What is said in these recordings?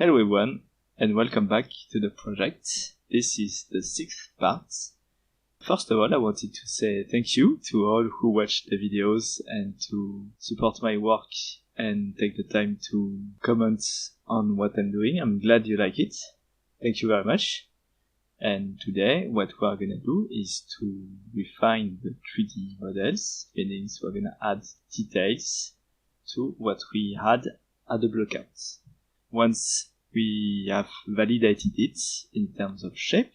Hello everyone, and welcome back to the project. This is the 6th part. First of all, I wanted to say thank you to all who watched the videos and to support my work and take the time to comment on what I'm doing. I'm glad you like it. Thank you very much. And today, what we are gonna do is to refine the 3D models, meaning we're gonna add details to what we had at the blockout. Once we have validated it in terms of shape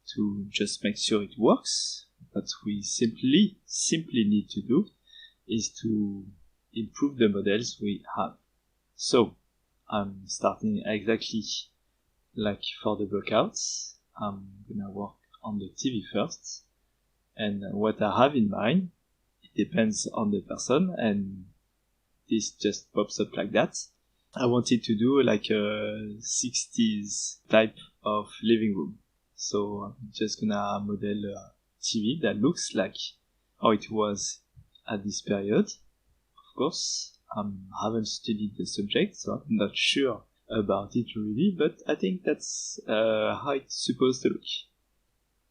to just make sure it works, what we simply need to do is to improve the models we have. So I'm starting exactly like for the blockouts. I'm gonna work on the TV first, and what I have in mind, it depends on the person, and this just pops up like that. I wanted to do like a 60s type of living room. So I'm just gonna model a TV that looks like how it was at this period. Of course, I haven't studied the subject, so I'm not sure about it really, but I think that's how it's supposed to look.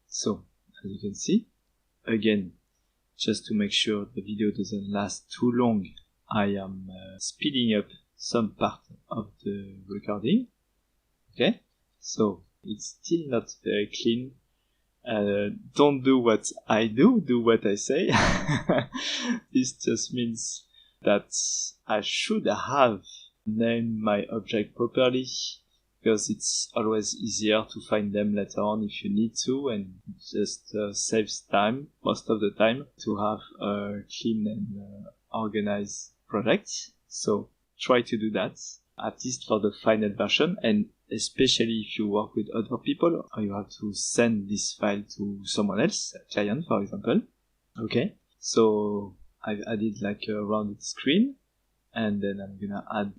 So, as you can see, again, just to make sure the video doesn't last too long, I am speeding up some part of the recording. Okay, so it's still not very clean. Don't do what I do what I say. This just means that I should have named my object properly, because it's always easier to find them later on if you need to, and just saves time most of the time to have a clean and organized project. So try to do that, at least for the final version, and especially if you work with other people, or you have to send this file to someone else, a client for example. Okay, so I've added like a rounded screen, and then I'm gonna add,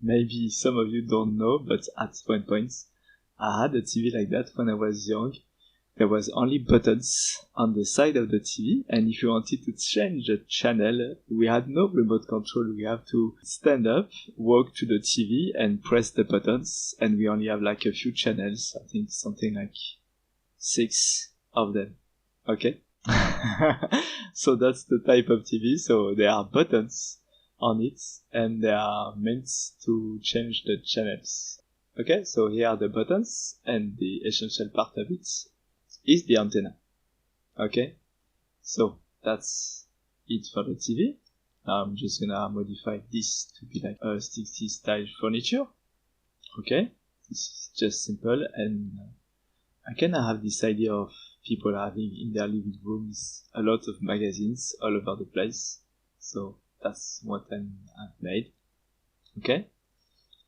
maybe some of you don't know, but at one point I had a TV like that when I was young. There was only buttons on the side of the TV, and if you wanted to change the channel, we had no remote control. We have to stand up, walk to the TV, and press the buttons, and we only have like a few channels. I think something like 6 of them. Okay? So that's the type of TV. So there are buttons on it, and they are meant to change the channels. Okay, so here are the buttons, and the essential part of it is the antenna. Okay, so that's it for the TV. I'm just gonna modify this to be like a 60s style furniture. Okay, this is just simple, and I kinda have this idea of people having in their living rooms a lot of magazines all over the place. So that's what I've made. Okay,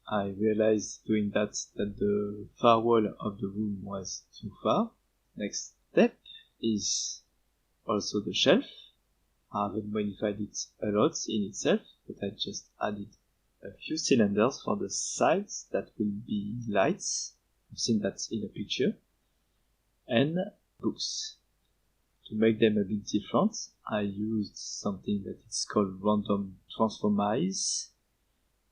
I realized doing that the far wall of the room was too far. Next step is also the shelf. I haven't modified it a lot in itself, but I just added a few cylinders for the sides that will be lights. I've seen that in a picture. And books. To make them a bit different, I used something that is called random transformize,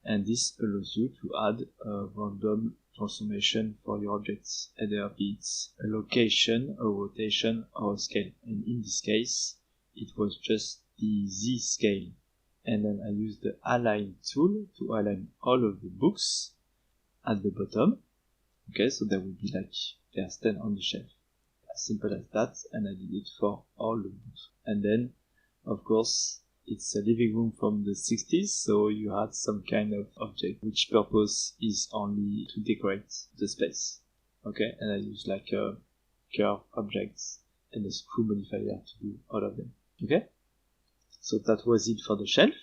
and this allows you to add a random transformation for your objects, either it's a location, a rotation, or a scale. And in this case, it was just the Z scale. And then I used the align tool to align all of the books at the bottom. Okay, so they will be like they stand on the shelf. As simple as that, and I did it for all the books. And then, of course, it's a living room from the 60s, so you had some kind of object which purpose is only to decorate the space. Okay, and I use like a curve objects and a screw modifier to do all of them. Okay, so that was it for the shelf.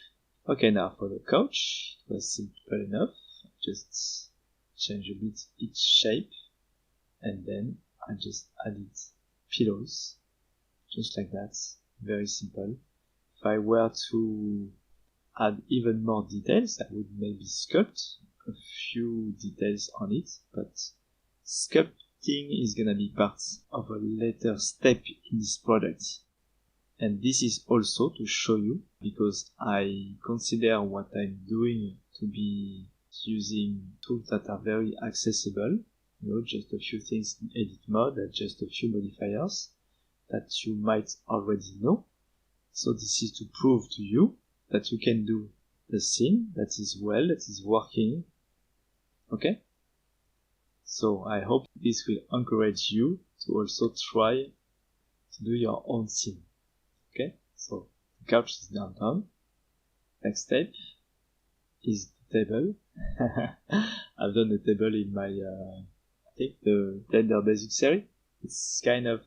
Okay, now for the couch, it was simple enough. Just change a bit its shape, and then I just added pillows, just like that. Very simple. If I were to add even more details, I would maybe sculpt a few details on it, but sculpting is gonna be part of a later step in this product. And this is also to show you, because I consider what I'm doing to be using tools that are very accessible, just a few things in edit mode and just a few modifiers that you might already know. So this is to prove to you that you can do a scene that is working. Okay? So I hope this will encourage you to also try to do your own scene. Okay? So the couch is done. Next step is the table. I've done the table in my, I think the Blender Basic series. It's kind of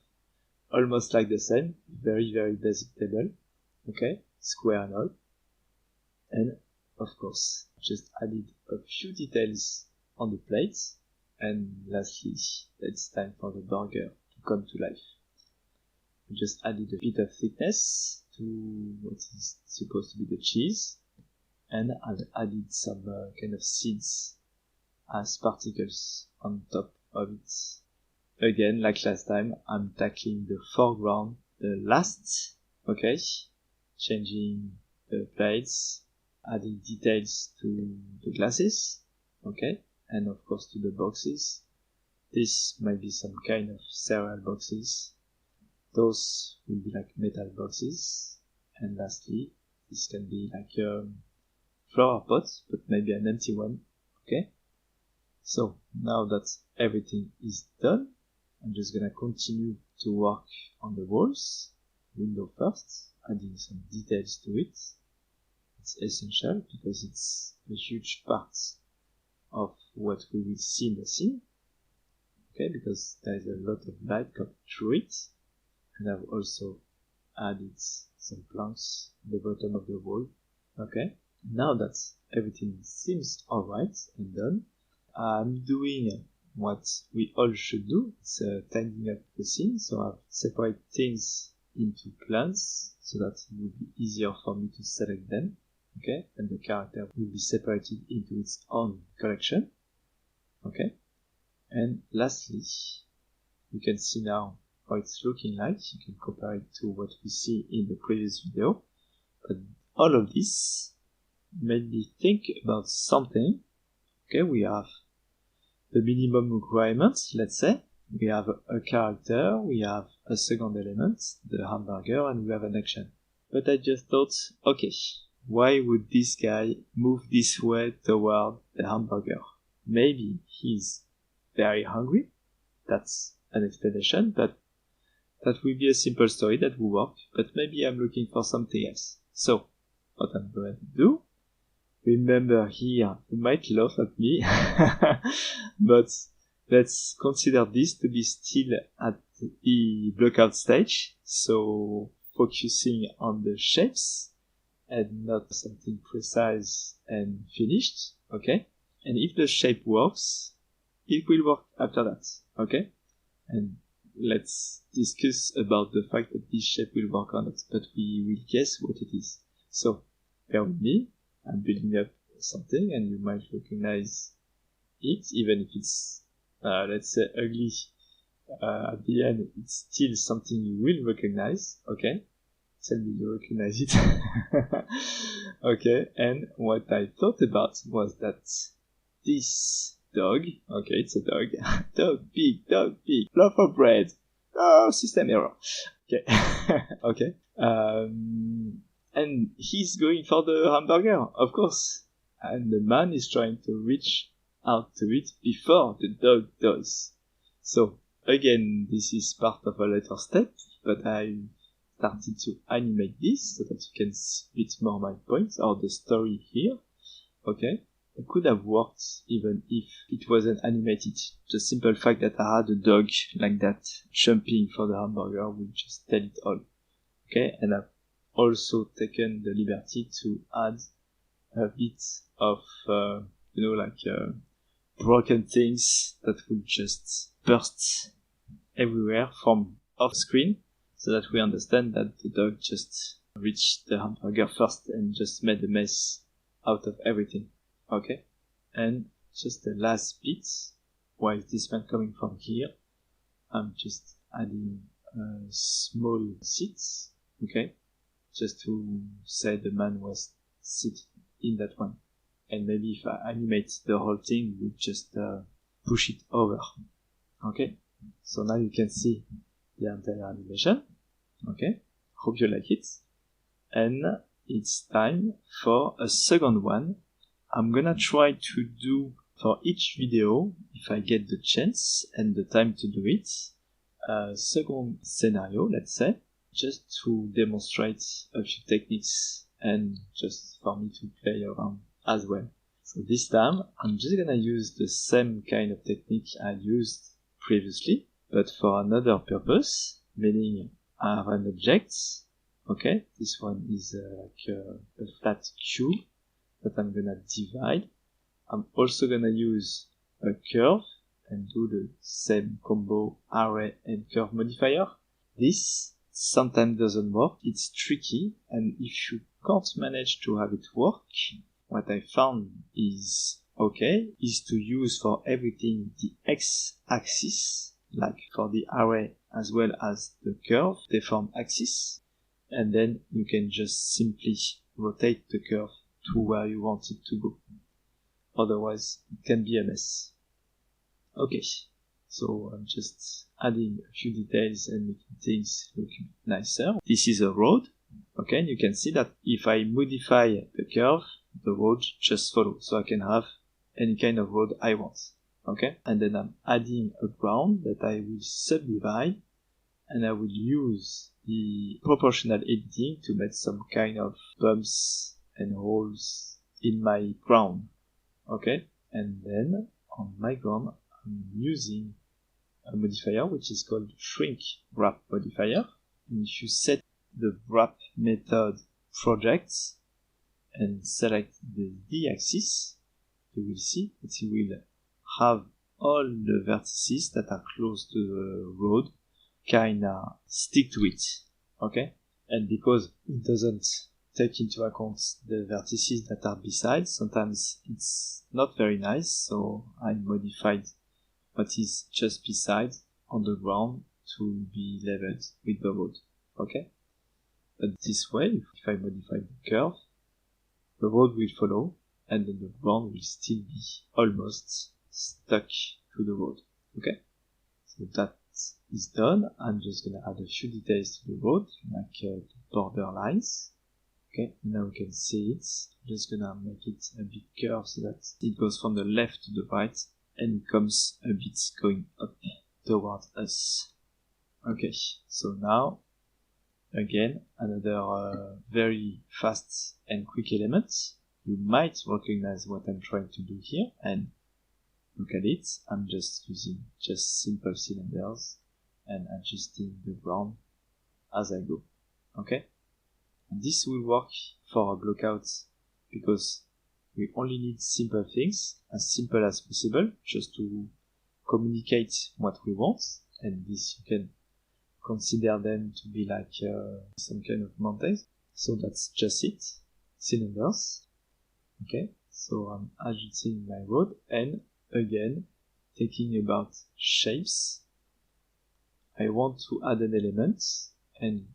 almost like the same, very, very basic table. Okay, square and all. And of course, just added a few details on the plates. And lastly, it's time for the burger to come to life. I just added a bit of thickness to what is supposed to be the cheese. And I've added some kind of seeds as particles on top of it. Again, like last time, I'm tackling the foreground the last, okay? Changing the plates, adding details to the glasses, okay? And of course to the boxes. This might be some kind of cereal boxes. Those will be like metal boxes. And lastly, this can be like flower pot, but maybe an empty one, okay? So now that everything is done, I'm just gonna continue to work on the walls, window first, adding some details to it. It's essential because it's a huge part of what we will see in the scene, okay, because there is a lot of light coming through it. And I've also added some planks at the bottom of the wall, okay. Now that everything seems alright and done, I'm doing what we all should do. It's tidying up the scene, so I've separated things into plans so that it will be easier for me to select them, okay, and the character will be separated into its own collection, okay. And lastly, you can see now how it's looking like. You can compare it to what we see in the previous video, but all of this made me think about something. Okay, we have the minimum requirements, let's say. We have a character, we have a second element, the hamburger, and we have an action. But I just thought, okay, why would this guy move this way toward the hamburger? Maybe he's very hungry. That's an explanation, but that will be a simple story that will work, but maybe I'm looking for something else. So, what I'm going to do, remember here, you might laugh at me, but let's consider this to be still at the blockout stage, so focusing on the shapes and not something precise and finished, okay? And if the shape works, it will work after that, okay? And let's discuss about the fact that this shape will work or not, but we will guess what it is. So, bear with me. I'm building up something and you might recognize it, even if it's, let's say, ugly. At the end, it's still something you will recognize, okay? Tell me you recognize it. Okay, and what I thought about was that this dog, okay, it's a dog, dog, pig, loaf of bread, oh, system error, okay, okay, and he's going for the hamburger, of course, and the man is trying to reach out to it before the dog does. So, again, this is part of a later step, but I started to animate this so that you can see a bit more my points or the story here, okay? It could have worked even if it wasn't animated. The simple fact that I had a dog like that jumping for the hamburger will just tell it all, okay? And I've also taken the liberty to add a bit of, broken things that will just burst everywhere from off screen so that we understand that the dog just reached the hamburger first and just made a mess out of everything. Okay? And just the last bit, why is this man coming from here? I'm just adding small seats, okay? Just to say the man was sitting in that one. And maybe if I animate the whole thing, we just push it over. Okay, so now you can see the entire animation. Okay, hope you like it. And it's time for a second one. I'm gonna try to do for each video, if I get the chance and the time to do it, a second scenario, let's say, just to demonstrate a few techniques and just for me to play around as well. So this time, I'm just gonna use the same kind of technique I used previously, but for another purpose, meaning I have an object. Okay, this one is like a flat cube that I'm gonna divide. I'm also gonna use a curve and do the same combo array and curve modifier. This sometimes doesn't work, it's tricky, and if you can't manage to have it work, what I found is to use for everything the x-axis, like for the array as well as the curve, they form axis, and then you can just simply rotate the curve to where you want it to go. Otherwise, it can be a mess. Okay, so I'm just adding a few details and making things look nicer. This is a road. Okay, and you can see that if I modify the curve, the road just follows. So I can have any kind of road I want. Okay, and then I'm adding a ground that I will subdivide, and I will use the proportional editing to make some kind of bumps and holes in my ground. Okay, and then on my ground, I'm using a modifier which is called shrink wrap modifier. And if you set the wrap method projects and select the z-axis, you will see that it will have all the vertices that are close to the road kinda stick to it. Okay, and because it doesn't take into account the vertices that are beside, sometimes it's not very nice, so I modified what is just beside on the ground to be leveled with the road. Okay, but this way, if I modify the curve, the road will follow, and then the ground will still be almost stuck to the road. Okay, so that is done. I'm just gonna add a few details to the road, like the border lines. Okay, now we can see it. I'm just gonna make it a bit curved so that it goes from the left to the right and it comes a bit going up towards us. Okay, so now, again, another very fast and quick element. You might recognize what I'm trying to do here, and look at it. I'm just using just simple cylinders and adjusting the ground as I go. Okay? This will work for a blockout because we only need simple things, as simple as possible, just to communicate what we want, and this you can consider them to be like some kind of mountains. So that's just it. Cylinders. Okay, so I'm adjusting my road, and again, thinking about shapes. I want to add an element, and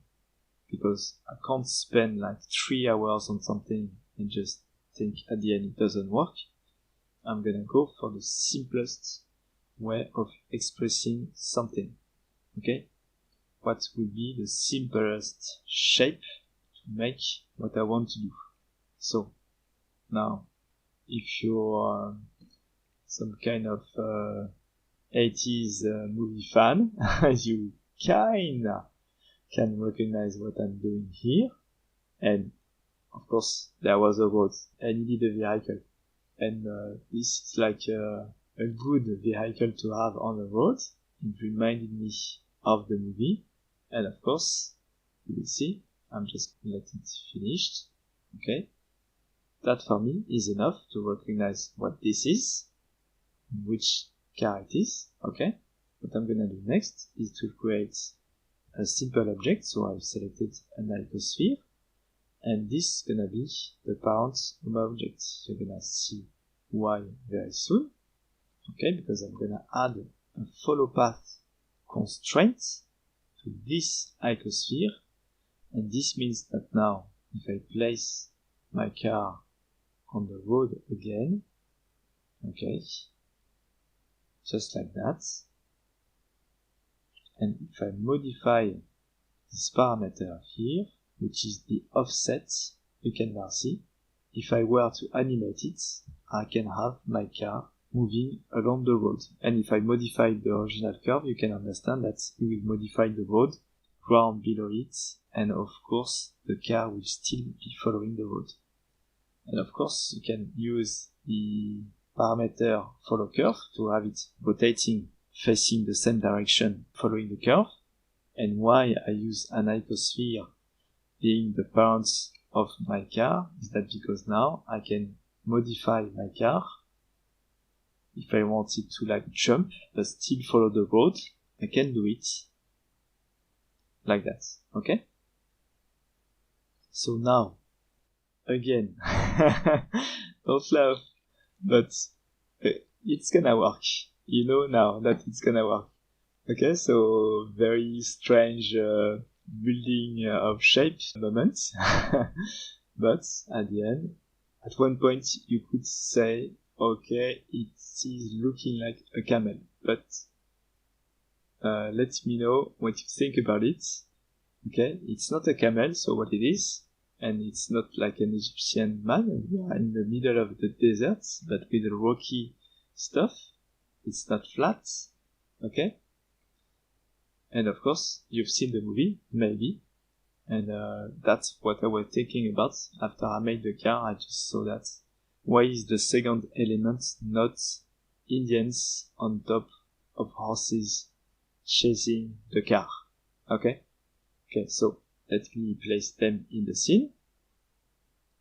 because I can't spend like 3 hours on something and just think at the end it doesn't work, I'm gonna go for the simplest way of expressing something. Okay, what would be the simplest shape to make what I want to do? So now, if you're some kind of 80s movie fan, you kinda can recognize what I'm doing here. And of course, there was a road and you need a vehicle. And this is like a good vehicle to have on the road. It reminded me of the movie. And of course, you will see, I'm just gonna let it finished. Okay. That for me is enough to recognize what this is, which car it is. Okay. What I'm gonna do next is to create a simple object. So I've selected an icosphere, and this is gonna be the parent of my object. You're gonna see why very soon. Okay, because I'm gonna add a follow path constraint to this icosphere, and this means that now if I place my car on the road again. Okay. Just like that. And if I modify this parameter here, which is the offset, you can now see, if I were to animate it, I can have my car moving along the road. And if I modify the original curve, you can understand that it will modify the road, ground below it, and of course, the car will still be following the road. And of course, you can use the parameter follow curve to have it rotating, facing the same direction, following the curve. And why I use an hyposphere being the parents of my car is that because now I can modify my car. If I want it to like jump but still follow the road, I can do it like that. Okay? So now, again, don't laugh, but it's gonna work. You know now that it's gonna work. Okay, so very strange building of shape moment. But at the end, at one point you could say, okay, it is looking like a camel, but let me know what you think about it. Okay, it's not a camel, so what it is, and it's not like an Egyptian man. We are in the middle of the desert, but with rocky stuff. It's not flat. Okay. And of course, you've seen the movie, maybe. And that's what I was thinking about. After I made the car, I just saw that. Why is the second element not Indians on top of horses chasing the car? Okay? Okay, so let me place them in the scene.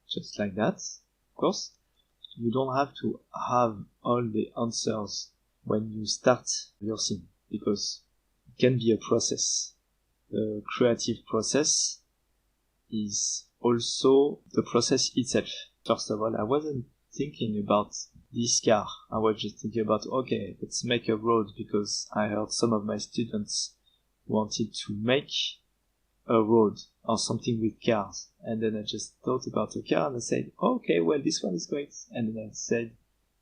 Just like that. Of course, you don't have to have all the answers when you start your scene, because it can be a process. The creative process is also the process itself. First of all, I wasn't thinking about this car. I was just thinking about, okay, let's make a road, because I heard some of my students wanted to make a road or something with cars. And then I just thought about a car and I said, okay, well, this one is great. And then I said,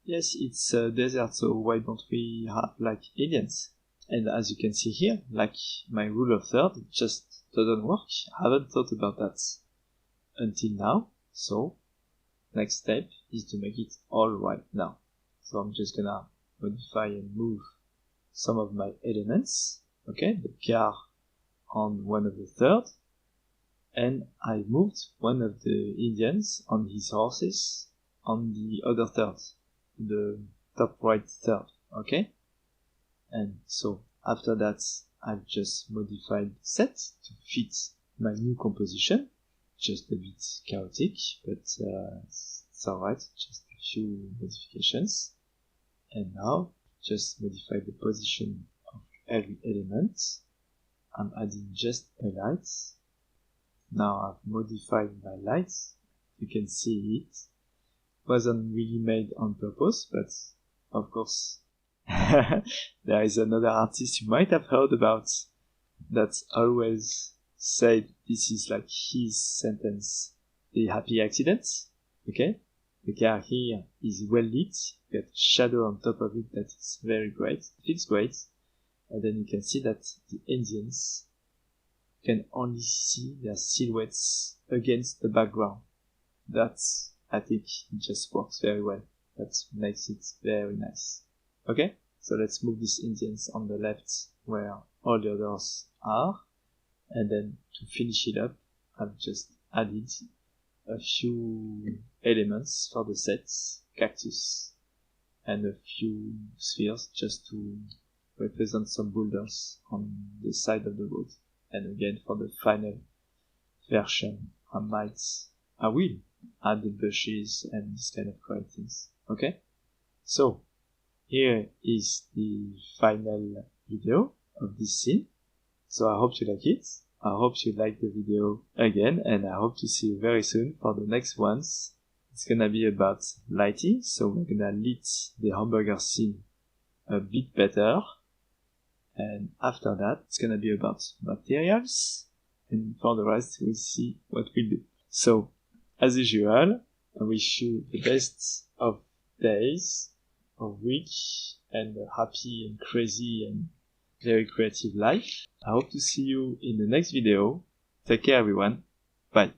yes, it's a desert, so why don't we have like Indians? And as you can see here, like my rule of third just doesn't work. I haven't thought about that until now. So next step is to make it all right now. So I'm just gonna modify and move some of my elements. Okay, the car on one of the third. And I moved one of the Indians on his horses on the other third, the top right third. Okay. And so after that, I've just modified the set to fit my new composition. Just a bit chaotic, but it's alright. Just a few modifications. And now, just modify the position of every element. I'm adding just a light. Now I've modified my lights. You can see it. Wasn't really made on purpose, but of course, there is another artist you might have heard about that always said this is like his sentence, the happy accident. Okay? The car here is well lit, got shadow on top of it that is very great, feels great. And then you can see that the Indians can only see their silhouettes against the background. That's, I think, it just works very well. That makes it very nice. Okay? So let's move these Indians on the left where all the others are. And then to finish it up, I've just added a few elements for the sets, cactus, and a few spheres just to represent some boulders on the side of the road. And again, for the final version, I will add the bushes and this kind of great things. Okay? So, here is the final video of this scene. So I hope you like it. I hope you like the video again, and I hope to see you very soon for the next ones. It's gonna be about lighting, so we're gonna lit the hamburger scene a bit better. And after that, it's gonna be about materials, and for the rest, we'll see what we'll do. So, as usual, I wish you the best of days, of week, and a happy and crazy and very creative life. I hope to see you in the next video. Take care, everyone. Bye.